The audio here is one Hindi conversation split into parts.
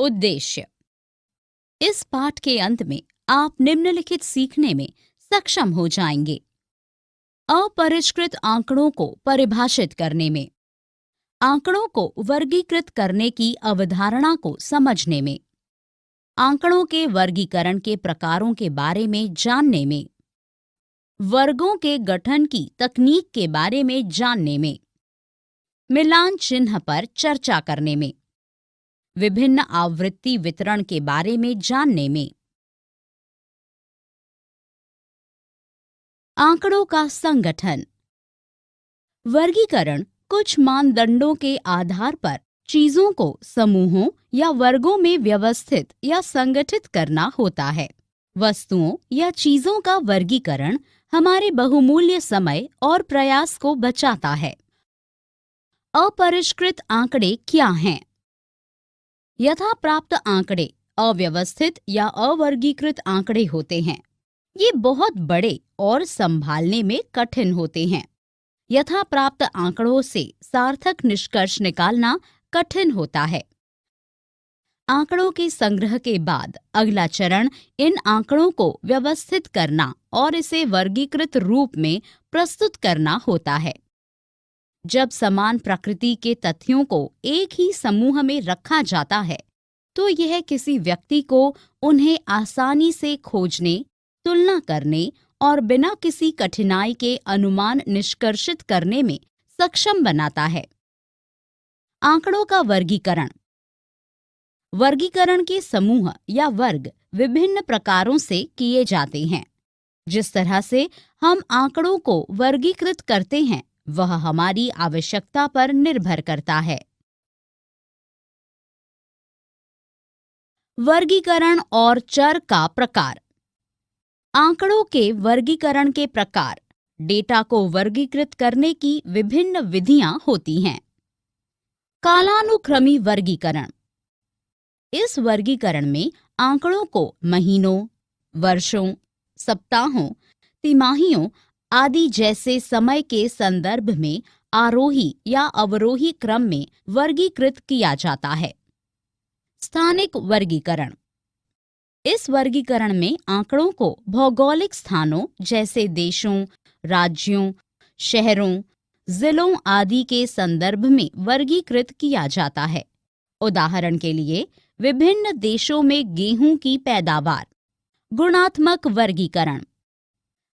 उद्देश्य। इस पाठ के अंत में आप निम्नलिखित सीखने में सक्षम हो जाएंगे। अपरिष्कृत आंकड़ों को परिभाषित करने में, आंकड़ों को वर्गीकृत करने की अवधारणा को समझने में, आंकड़ों के वर्गीकरण के प्रकारों के बारे में जानने में, वर्गों के गठन की तकनीक के बारे में जानने में, मिलान चिन्ह पर चर्चा करने में, विभिन्न आवृत्ति वितरण के बारे में जानने में। आंकड़ों का संगठन। वर्गीकरण कुछ मानदंडों के आधार पर चीजों को समूहों या वर्गों में व्यवस्थित या संगठित करना होता है। वस्तुओं या चीजों का वर्गीकरण हमारे बहुमूल्य समय और प्रयास को बचाता है। अपरिष्कृत आंकड़े क्या हैं? यथा प्राप्त आंकड़े अव्यवस्थित या अवर्गीकृत आंकड़े होते हैं। ये बहुत बड़े और संभालने में कठिन होते हैं। यथा प्राप्त आंकड़ों से सार्थक निष्कर्ष निकालना कठिन होता है। आंकड़ों के संग्रह के बाद अगला चरण इन आंकड़ों को व्यवस्थित करना और इसे वर्गीकृत रूप में प्रस्तुत करना होता है। जब समान प्रकृति के तथ्यों को एक ही समूह में रखा जाता है, तो यह किसी व्यक्ति को उन्हें आसानी से खोजने, तुलना करने और बिना किसी कठिनाई के अनुमान निष्कर्षित करने में सक्षम बनाता है। आंकड़ों का वर्गीकरण। वर्गीकरण के समूह या वर्ग विभिन्न प्रकारों से किए जाते हैं। जिस तरह से हम आंकड़ों को वर्गीकृत करते हैं, वह हमारी आवश्यकता पर निर्भर करता है। वर्गीकरण और चर का प्रकार। आंकड़ों के वर्गीकरण के प्रकार। डेटा को वर्गीकृत करने की विभिन्न विधियां होती हैं। कालानुक्रमी वर्गीकरण। इस वर्गीकरण में आंकड़ों को महीनों, वर्षों, सप्ताहों, तिमाहियों आदि जैसे समय के संदर्भ में आरोही या अवरोही क्रम में वर्गीकृत किया जाता है। स्थानिक वर्गीकरण। इस वर्गीकरण में आंकड़ों को भौगोलिक स्थानों जैसे देशों, राज्यों, शहरों, जिलों आदि के संदर्भ में वर्गीकृत किया जाता है। उदाहरण के लिए, विभिन्न देशों में गेहूं की पैदावार। गुणात्मक वर्गीकरण।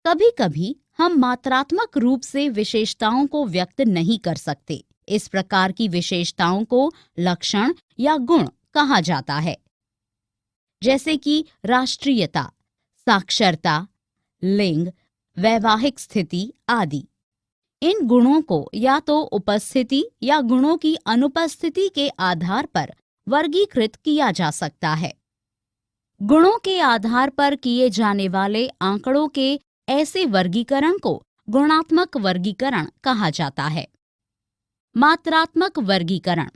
कभी-कभी हम मात्रात्मक रूप से विशेषताओं को व्यक्त नहीं कर सकते। इस प्रकार की विशेषताओं को लक्षण या गुण कहा जाता है, जैसे कि राष्ट्रीयता, साक्षरता, लिंग, वैवाहिक स्थिति आदि। इन गुणों को या तो उपस्थिति या गुणों की अनुपस्थिति के आधार पर वर्गीकृत किया जा सकता है। गुणों के आधार पर किए जाने वाले आंकड़ों के ऐसे वर्गीकरण को गुणात्मक वर्गीकरण कहा जाता है। मात्रात्मक वर्गीकरण।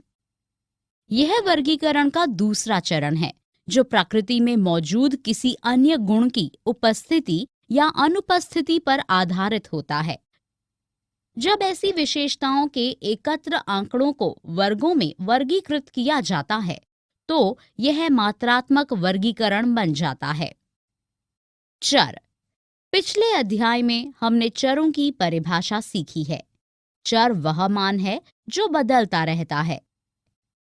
यह वर्गीकरण का दूसरा चरण है, जो प्रकृति में मौजूद किसी अन्य गुण की उपस्थिति या अनुपस्थिति पर आधारित होता है। जब ऐसी विशेषताओं के एकत्र आंकड़ों को वर्गों में वर्गीकृत किया जाता है, तो यह मात्रात्मक वर्गीकरण बन जाता है। चर। पिछले अध्याय में हमने चरों की परिभाषा सीखी है। चर वह मान है जो बदलता रहता है,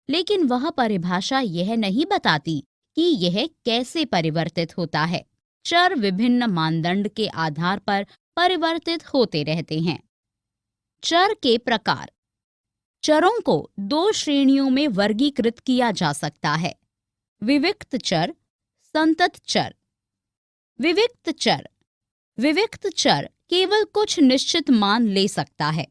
लेकिन वह परिभाषा यह नहीं बताती कि यह कैसे परिवर्तित होता है। चर विभिन्न मानदंड के आधार पर परिवर्तित होते रहते हैं। चर के प्रकार। चरों को दो श्रेणियों में वर्गीकृत किया जा सकता है: विविक्त चर, संतत चर। विविक्त चर। विविक्त चर केवल कुछ निश्चित मान ले सकता है।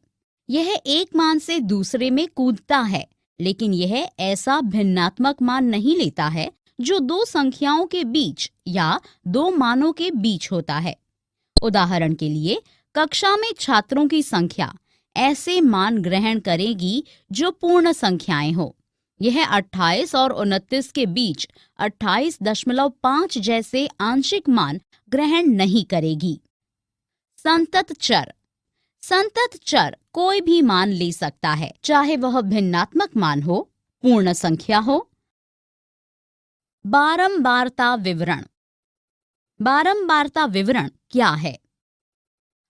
यह एक मान से दूसरे में कूदता है, लेकिन यह ऐसा भिन्नात्मक मान नहीं लेता है जो दो संख्याओं के बीच या दो मानों के बीच होता है। उदाहरण के लिए, कक्षा में छात्रों की संख्या ऐसे मान ग्रहण करेगी जो पूर्ण संख्याएं हो। यह 28 और 29 के बीच 28.5 जैसे आंशिक मान ग्रहण नहीं करेगी। संतत चर। संतत चर कोई भी मान ले सकता है, चाहे वह भिन्नात्मक मान हो, पूर्ण संख्या हो बारंबारता विवरण। बारंबारता विवरण क्या है?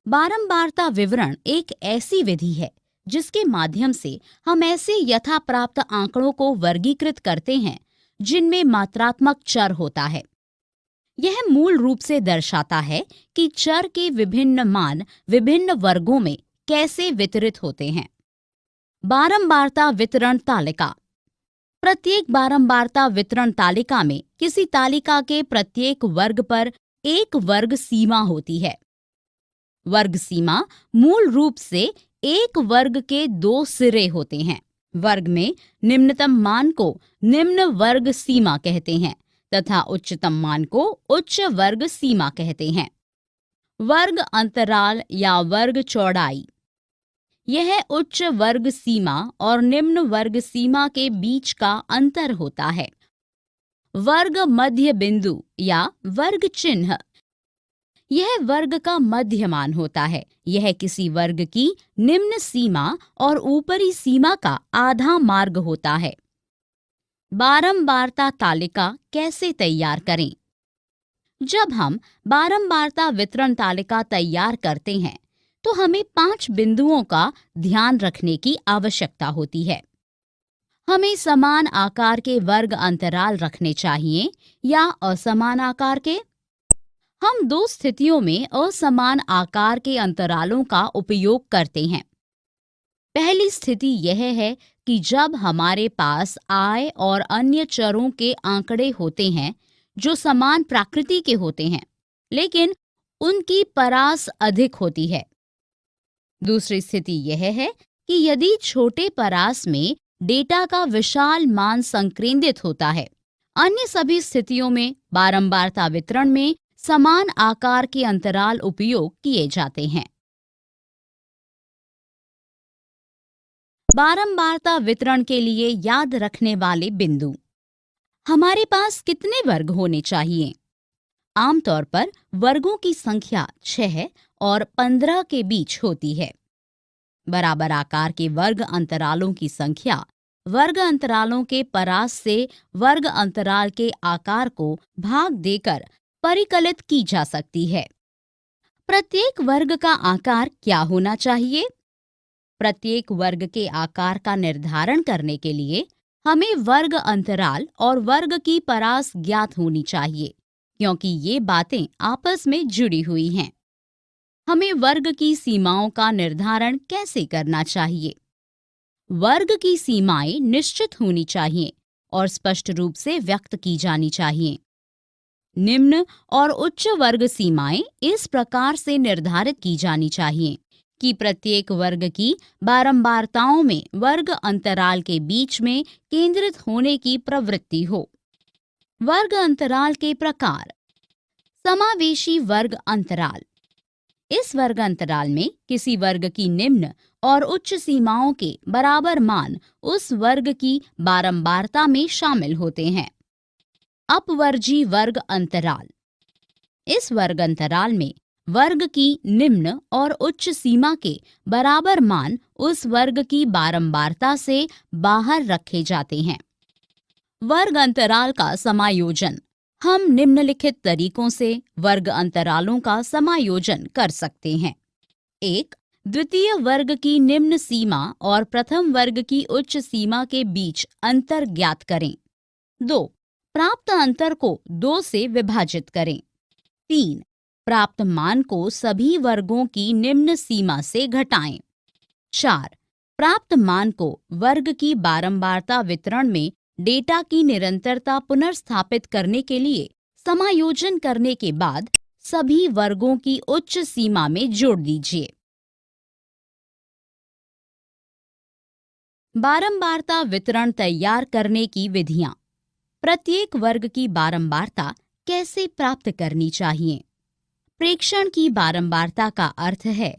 बारंबारता विवरण एक ऐसी विधि है जिसके माध्यम से हम ऐसे यथाप्राप्त आंकड़ों को वर्गीकृत करते हैं जिनमें मात्रात्मक चर होता है। यह मूल रूप से दर्शाता है कि चर के विभिन्न मान विभिन्न वर्गों में कैसे वितरित होते हैं। बारंबारता वितरण तालिका। प्रत्येक बारंबारता वितरण तालिका में किसी तालिका के प्रत्येक वर्ग पर एक वर्ग सीमा होती है। वर्ग सीमा मूल रूप से एक वर्ग के दो सिरे होते हैं। वर्ग में निम्नतम मान को निम्न वर्ग सीमा कहते हैं तथा उच्चतम मान को उच्च वर्ग सीमा कहते हैं। वर्ग अंतराल या वर्ग चौड़ाई। यह उच्च वर्ग सीमा और निम्न वर्ग सीमा के बीच का अंतर होता है। वर्ग मध्य बिंदु या वर्ग चिन्ह। यह वर्ग का मध्य मान होता है। यह किसी वर्ग की निम्न सीमा और ऊपरी सीमा का आधा मार्ग होता है। बारंबारता तालिका कैसे तैयार करें? जब हम बारंबारता वितरण तालिका तैयार करते हैं तो हमें 5 बिंदुओं का ध्यान रखने की आवश्यकता होती है। हमें समान आकार के वर्ग अंतराल रखने चाहिए या असमान आकार के। हम दो स्थितियों में असमान आकार के अंतरालों का उपयोग करते हैं। पहली स्थिति यह है कि जब हमारे पास आय और अन्य चरों के आंकड़े होते हैं जो समान प्रकृति के होते हैं लेकिन उनकी परास अधिक होती है। दूसरी स्थिति यह है कि यदि छोटे परास में डेटा का विशाल मान संकेंद्रित होता है। अन्य सभी स्थितियों में बारंबारता वितरण में समान आकार के अंतराल उपयोग किए जाते हैं। बारंबारता वितरण के लिए याद रखने वाले बिंदु। हमारे पास कितने वर्ग होने चाहिए? आमतौर पर वर्गों की संख्या 6 और 15 के बीच होती है। बराबर आकार के वर्ग अंतरालों की संख्या वर्ग अंतरालों के परास से वर्ग अंतराल के आकार को भाग देकर परिकलित की जा सकती है। प्रत्येक वर्ग का आकार क्या होना चाहिए? प्रत्येक वर्ग के आकार का निर्धारण करने के लिए हमें वर्ग अंतराल और वर्ग की परास ज्ञात होनी चाहिए क्योंकि ये बातें आपस में जुड़ी हुई हैं। हमें वर्ग की सीमाओं का निर्धारण कैसे करना चाहिए? वर्ग की सीमाएं निश्चित होनी चाहिए और स्पष्ट रूप से व्यक्त की जानी चाहिए। निम्न और उच्च वर्ग सीमाएं इस प्रकार से निर्धारित की जानी चाहिए कि प्रत्येक वर्ग की बारंबारताओं में वर्ग अंतराल के बीच में केंद्रित होने की प्रवृत्ति हो। वर्ग अंतराल के प्रकार। समावेशी वर्ग अंतराल। इस वर्ग अंतराल में किसी वर्ग की निम्न और उच्च सीमाओं के बराबर मान उस वर्ग की बारंबारता में शामिल होते हैं। अपवर्जी वर्ग अंतराल। इस वर्ग अंतराल में वर्ग की निम्न और उच्च सीमा के बराबर मान उस वर्ग की बारंबारता से बाहर रखे जाते हैं। वर्ग अंतराल का समायोजन। हम निम्नलिखित तरीकों से वर्ग अंतरालों का समायोजन कर सकते हैं। 1. द्वितीय वर्ग की निम्न सीमा और प्रथम वर्ग की उच्च सीमा के बीच अंतर ज्ञात करें। 2. प्राप्त अंतर को 2 से विभाजित करें। 3. प्राप्त मान को सभी वर्गों की निम्न सीमा से घटाएं। 4. प्राप्त मान को वर्ग की बारंबारता वितरण में डेटा की निरंतरता पुनर्स्थापित करने के लिए समायोजन करने के बाद सभी वर्गों की उच्च सीमा में जोड़ दीजिए। बारंबारता वितरण तैयार करने की विधियां। प्रत्येक वर्ग की बारंबारता कैसे प्राप्त करनी चाहिए? प्रेक्षण की बारंबारता का अर्थ है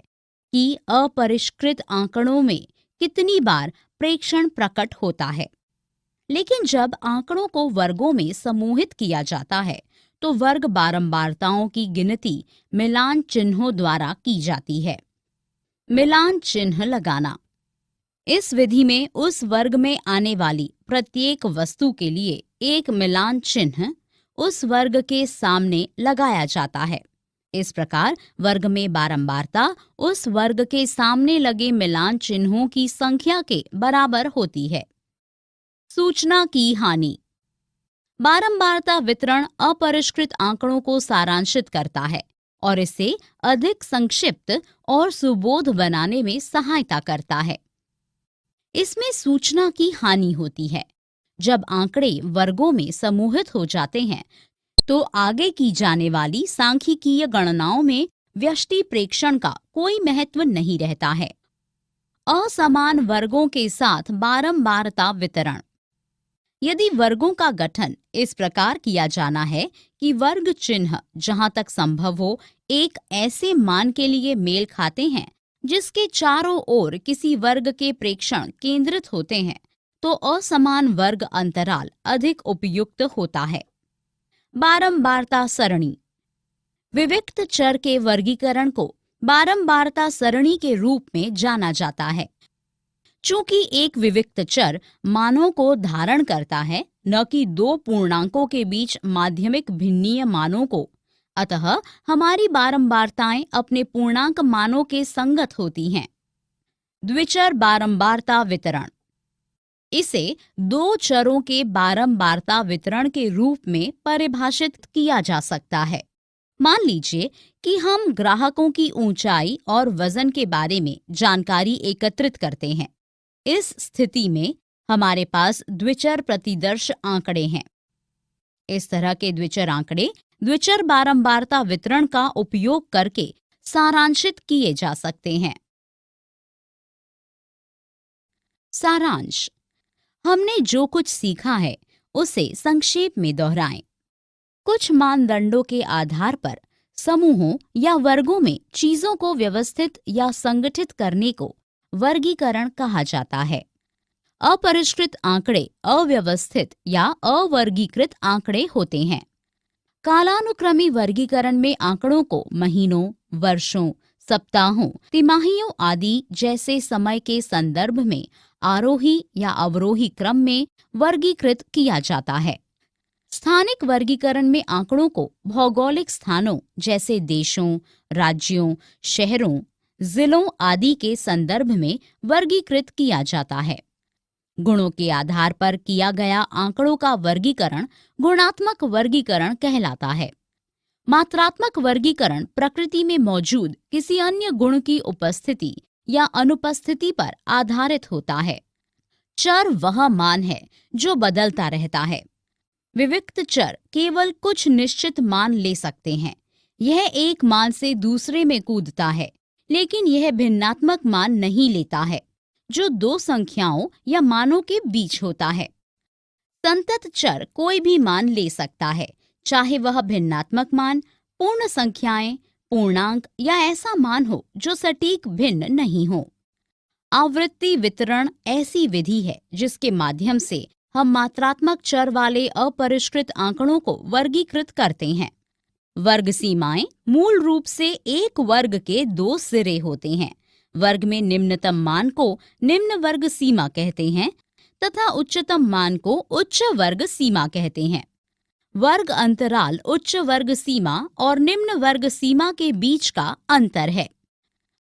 कि अपरिष्कृत आंकड़ों में कितनी बार प्रेक्षण प्रकट होता है। लेकिन जब आंकड़ों को वर्गों में समूहित किया जाता है तो वर्ग बारंबारताओं की गिनती मिलान चिन्हों द्वारा की जाती है। मिलान चिन्ह लगाना। इस विधि में उस वर्ग में आने वाली प्रत्येक वस्तु के लिए एक मिलान चिन्ह उस वर्ग के सामने लगाया जाता है। इस प्रकार वर्ग में बारंबारता उस वर्ग के सामने लगे मिलान चिन्हों की संख्या के बराबर होती है। सूचना की हानि। बारंबारता वितरण अपरिष्कृत आंकड़ों को सारांशित करता है और इसे अधिक संक्षिप्त और सुबोध बनाने में सहायता करता है। इसमें सूचना की हानि होती है। जब आंकड़े वर्गों में समूहित हो जाते हैं तो आगे की जाने वाली सांख्यिकीय गणनाओं में व्यष्टि प्रेक्षण का कोई महत्व नहीं रहता है। असमान वर्गों के साथ बारंबारता वितरण। यदि वर्गों का गठन इस प्रकार किया जाना है कि वर्ग चिन्ह जहां तक संभव हो एक ऐसे मान के लिए मेल खाते हैं जिसके चारों ओर किसी वर्ग के प्रेक्षण केंद्रित होते हैं, तो असमान वर्ग अंतराल अधिक उपयुक्त होता है। बारंबारता सरणी। विविक्त चर के वर्गीकरण को बारंबारता सरणी के रूप में जाना जाता है। चूंकि एक विविक्त चर मानों को धारण करता है, न कि दो पूर्णांकों के बीच माध्यमिक भिन्नीय मानों को, अतः हमारी बारंबारताएं अपने पूर्णांक मानों के संगत होती हैं। द्विचर बारंबारता वितरण। इसे दो चरों के बारंबारता वितरण के रूप में परिभाषित किया जा सकता है। मान लीजिए कि हम ग्राहकों की ऊंचाई और वजन के बारे में जानकारी एकत्रित करते हैं। इस स्थिति में हमारे पास द्विचर प्रतिदर्श आंकड़े हैं। इस तरह के द्विचर आंकड़े द्विचर बारंबारता वितरण का उपयोग करके सारांशित किए जा सकते हैं। सारांश। हमने जो कुछ सीखा है उसे संक्षेप में दोहराएं। कुछ मानदंडों के आधार पर समूहों या वर्गों में चीजों को व्यवस्थित या संगठित करने को वर्गीकरण कहा जाता है। अपरिष्कृत आंकड़े अव्यवस्थित या अवर्गीकृत आंकड़े होते हैं। कालानुक्रमी वर्गीकरण में आंकड़ों को महीनों, वर्षों, सप्ताहों, तिमाहियों आदि जैसे समय के संदर्भ में आरोही या अवरोही क्रम में वर्गीकृत किया जाता है। स्थानिक वर्गीकरण में आंकड़ों को भौगोलिक स्थानों जैसे देशों, राज्यों, शहरों, जिलों आदि के संदर्भ में वर्गीकृत किया जाता है। गुणों के आधार पर किया गया आंकड़ों का वर्गीकरण गुणात्मक वर्गीकरण कहलाता है। मात्रात्मक वर्गीकरण प्रकृति में मौजूद किसी अन्य गुण की उपस्थिति या अनुपस्थिति पर आधारित होता है। चर वह मान है जो बदलता रहता है। विविक्त चर केवल कुछ निश्चित मान ले सकते हैं। यह एक मान से दूसरे में कूदता है, लेकिन यह भिन्नात्मक मान नहीं लेता है जो दो संख्याओं या मानों के बीच होता है। संतत चर कोई भी मान ले सकता है, चाहे वह भिन्नात्मक मान, पूर्ण संख्याएं, पूर्णांक या ऐसा मान हो जो सटीक भिन्न नहीं हो। आवृत्ति वितरण ऐसी विधि है जिसके माध्यम से हम मात्रात्मक चर वाले अपरिष्कृत आंकड़ों को वर्गीकृत करते हैं। वर्ग सीमाएं मूल रूप से एक वर्ग के दो सिरे होते हैं। वर्ग में निम्नतम मान को निम्न वर्ग सीमा कहते हैं तथा उच्चतम मान को उच्च वर्ग सीमा कहते हैं। वर्ग अंतराल उच्च वर्ग सीमा और निम्न वर्ग सीमा के बीच का अंतर है।